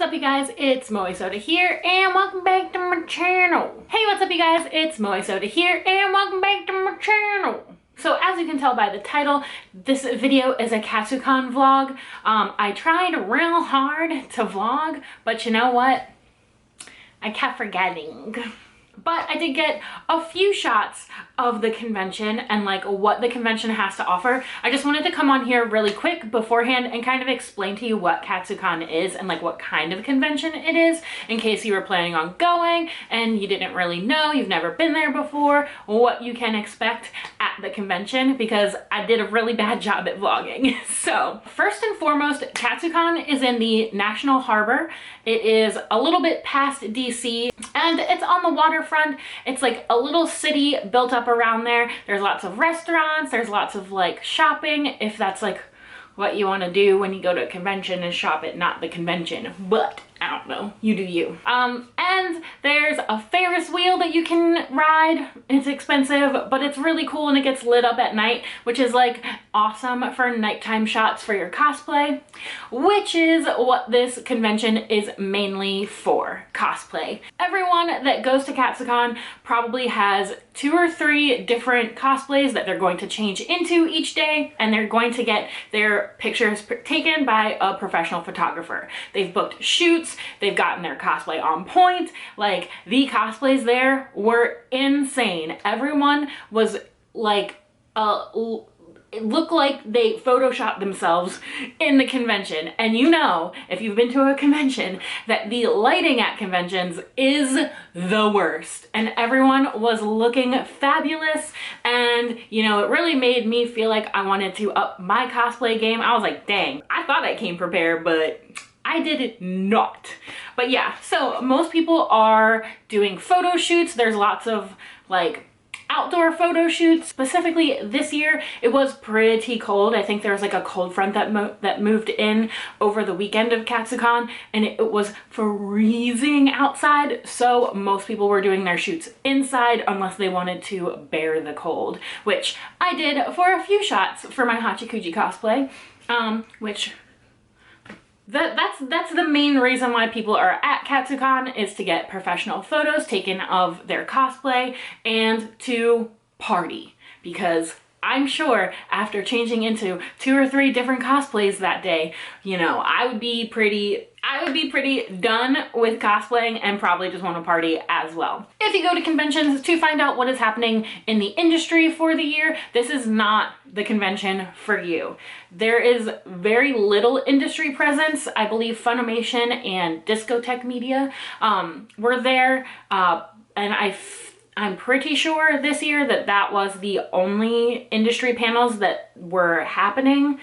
up, you guys? It's Moe Soda here, and welcome back to my channel. Hey, what's up, you guys? It's Moe Soda here, and welcome back to my channel. So as you can tell by the title, this video is a Katsucon vlog. I tried real hard to vlog, but you know what? I kept forgetting. But I did get a few shots of the convention and like what the convention has to offer. I just wanted to come on here really quick beforehand and kind of explain to you what Katsucon is and like what kind of convention it is, in case you were planning on going and you didn't really know, you've never been there before, what you can expect at the convention, because I did a really bad job at vlogging. So first and foremost, Katsucon is in the National Harbor. It is a little bit past DC and it's on the waterfront. It's like a little city built up around there. There's lots of restaurants, there's lots of like shopping, if that's like what you want to do when you go to a convention, and shop at not the convention, but I don't know, you do you. And there's a Ferris wheel that you can ride. It's expensive, but it's really cool and it gets lit up at night, which is like awesome for nighttime shots for your cosplay, which is what this convention is mainly for, cosplay. Everyone that goes to Katsucon probably has 2 or 3 different cosplays that they're going to change into each day, and they're going to get their pictures taken by a professional photographer. They've booked shoots, they've gotten their cosplay on point. Like, the cosplays there were insane. Everyone was like, it looked like they photoshopped themselves in the convention. And you know, if you've been to a convention, that the lighting at conventions is the worst. And everyone was looking fabulous. And you know, it really made me feel like I wanted to up my cosplay game. I was like, dang, I thought I came prepared, but I did not. But yeah, so most people are doing photo shoots. There's lots of like outdoor photo shoots. Specifically this year, it was pretty cold. I think there was like a cold front that moved in over the weekend of Katsucon, and it was freezing outside. So most people were doing their shoots inside unless they wanted to bear the cold, which I did for a few shots for my Hachikuji cosplay, which that's the main reason why people are at Katsucon, is to get professional photos taken of their cosplay and to party. Because I'm sure after changing into 2 or 3 different cosplays that day, you know, I would be pretty done with cosplaying and probably just want to party as well. If you go to conventions to find out what is happening in the industry for the year, this is not the convention for you. There is very little industry presence. I believe Funimation and Discotheque Media were there, and I'm pretty sure this year that was the only industry panels that were happening.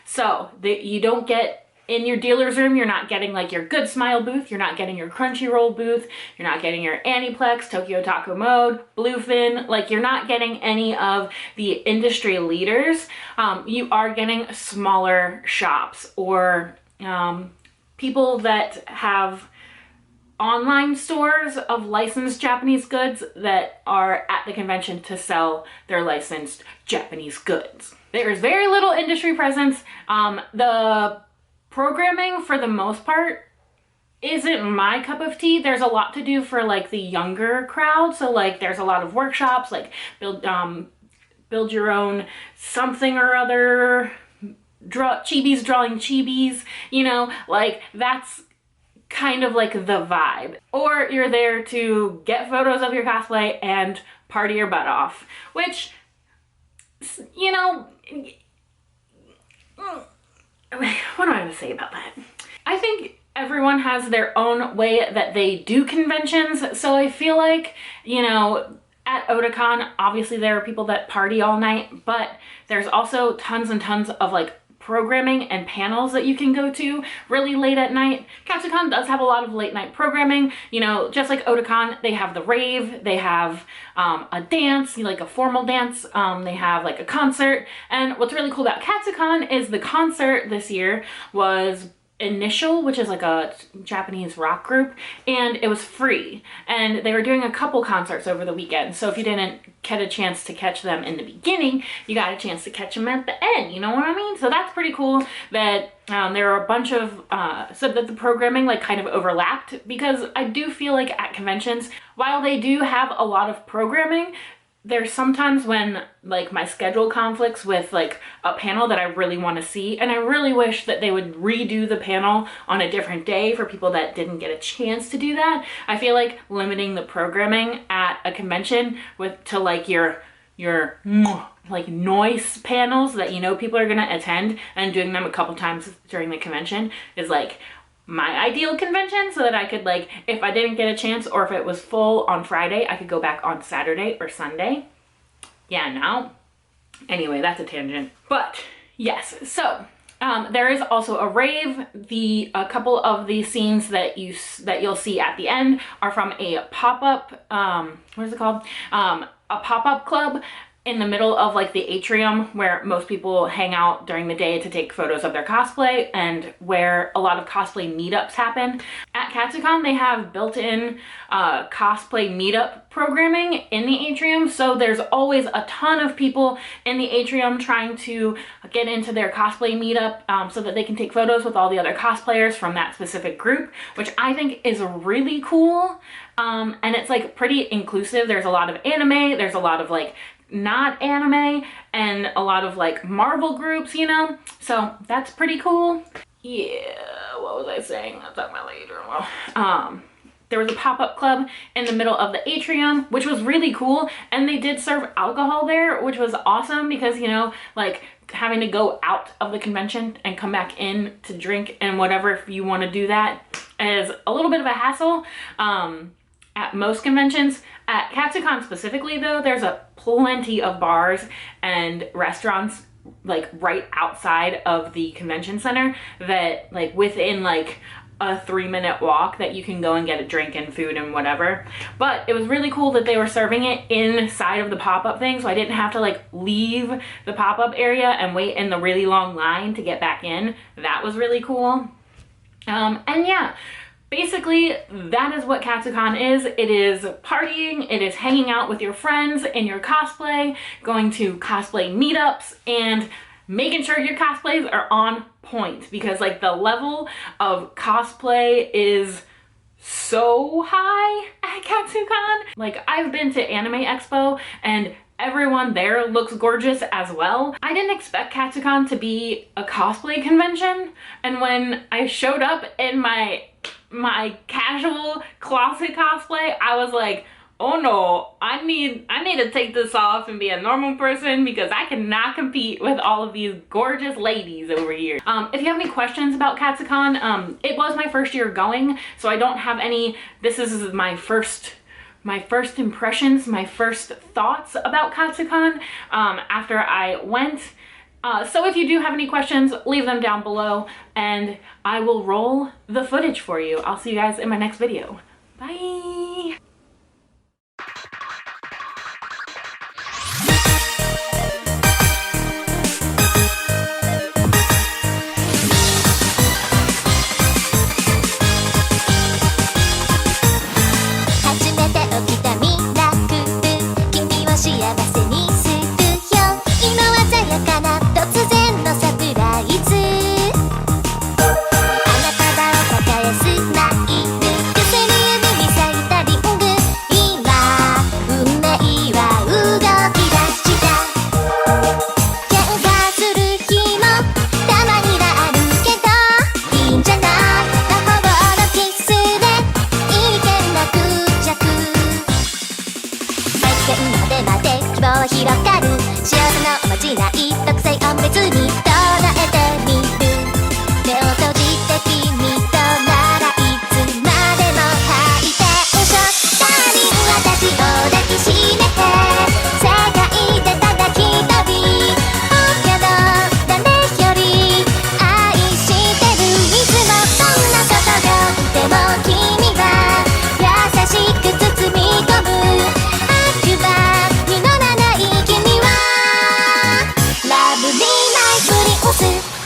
So you don't get, in your dealer's room, you're not getting like your Good Smile booth, you're not getting your Crunchyroll booth, you're not getting your Aniplex, Tokyo Taco Mode, Bluefin, like you're not getting any of the industry leaders. You are getting smaller shops or people that have online stores of licensed Japanese goods that are at the convention to sell their licensed Japanese goods. There is very little industry presence. The programming, for the most part, isn't my cup of tea. There's a lot to do for like the younger crowd. So like there's a lot of workshops, like build your own something or other, chibis drawing chibis, you know, like that's kind of like the vibe. Or you're there to get photos of your cosplay and party your butt off, which, you know, what do I have to say about that? I think everyone has their own way that they do conventions. So I feel like, you know, at Otakon, obviously there are people that party all night, but there's also tons and tons of like programming and panels that you can go to really late at night. Katsucon does have a lot of late night programming, you know, just like Otakon. They have the rave, they have a dance, like a formal dance, they have like a concert. And what's really cool about Katsucon is the concert this year was Initial, which is like a Japanese rock group, and it was free. And they were doing a couple concerts over the weekend. So if you didn't get a chance to catch them in the beginning, you got a chance to catch them at the end. You know what I mean? So that's pretty cool that there are a bunch of, so that the programming like kind of overlapped, because I do feel like at conventions, while they do have a lot of programming, there's sometimes when like my schedule conflicts with like a panel that I really want to see, and I really wish that they would redo the panel on a different day for people that didn't get a chance to do that. I feel like limiting the programming at a convention to like your like noise panels that you know people are gonna attend, and doing them a couple times during the convention is like my ideal convention, so that I could, like, if I didn't get a chance or if it was full on Friday, I could go back on Saturday or Sunday. Yeah, no. Anyway, that's a tangent. But yes, so there is also a rave. A couple of the scenes that you'll see at the end are from a pop-up, what is it called? A pop-up club in the middle of like the atrium where most people hang out during the day to take photos of their cosplay, and where a lot of cosplay meetups happen. At Katsucon, they have built-in cosplay meetup programming in the atrium, so there's always a ton of people in the atrium trying to get into their cosplay meetup so that they can take photos with all the other cosplayers from that specific group, which I think is really cool. And it's like pretty inclusive. There's a lot of anime, there's a lot of like not anime, and a lot of like Marvel groups, you know, so that's pretty cool. Yeah, what was I saying? I'll talk about later. Well, there was a pop-up club in the middle of the atrium, which was really cool, and they did serve alcohol there, which was awesome, because, you know, like having to go out of the convention and come back in to drink and whatever, if you want to do that, is a little bit of a hassle. At most conventions. At Katsucon specifically though, there's plenty of bars and restaurants like right outside of the convention center that like within like a 3-minute walk that you can go and get a drink and food and whatever. But it was really cool that they were serving it inside of the pop-up thing, so I didn't have to like leave the pop-up area and wait in the really long line to get back in. That was really cool. And yeah, basically, that is what Katsucon is. It is partying, it is hanging out with your friends in your cosplay, going to cosplay meetups, and making sure your cosplays are on point, because like the level of cosplay is so high at Katsucon. Like, I've been to Anime Expo and everyone there looks gorgeous as well. I didn't expect Katsucon to be a cosplay convention, and when I showed up in my casual closet cosplay, I was like, oh no, I need to take this off and be a normal person, because I cannot compete with all of these gorgeous ladies over here. If you have any questions about Katsucon, it was my first year going, so I don't have any, this is my first impressions, my first thoughts about Katsucon after I went. So if you do have any questions, leave them down below and I will roll the footage for you. I'll see you guys in my next video. Bye! Lovely night,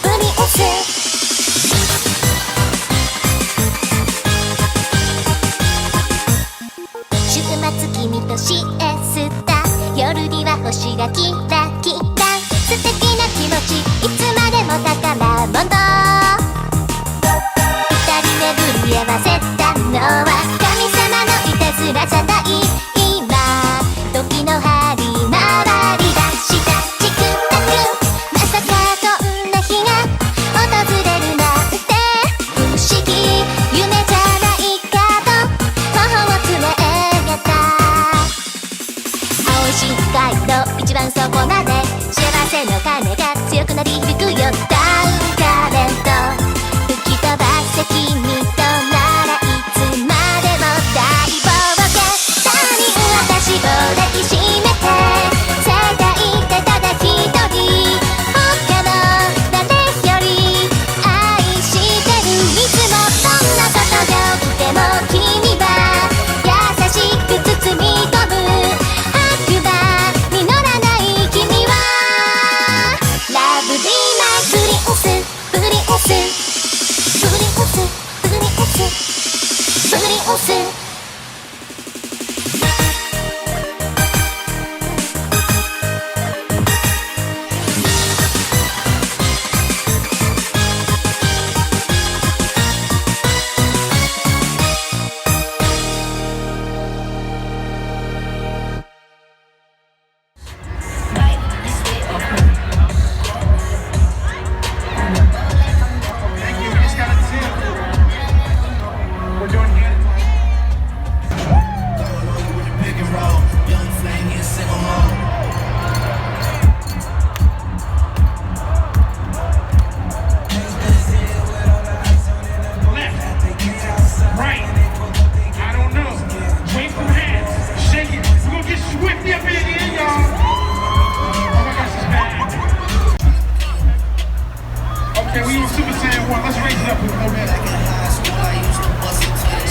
振り押すくなりゆくよダウンカレント吹き飛ばして君とならいつまでも大冒険3人私を抱きしめて世界ってただ一人他の誰より愛してるいつもどんなことが起きても君は優しく包み込む白馬実らない君はラブリーマイプリンスプリンスプリンスプリンスプリンス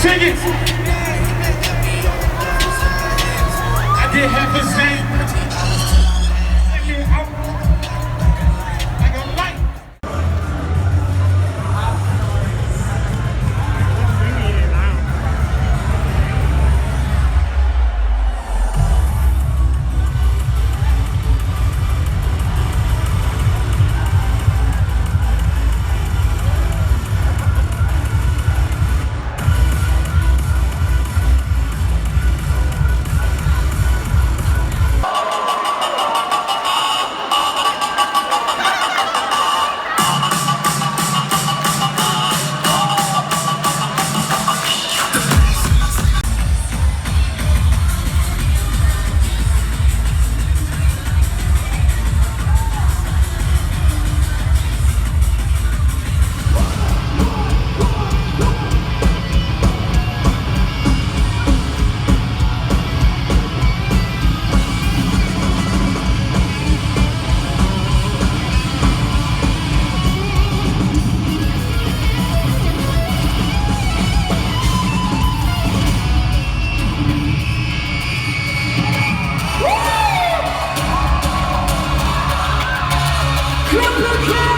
Sing it! I did half a sing. I got light. Katsucon!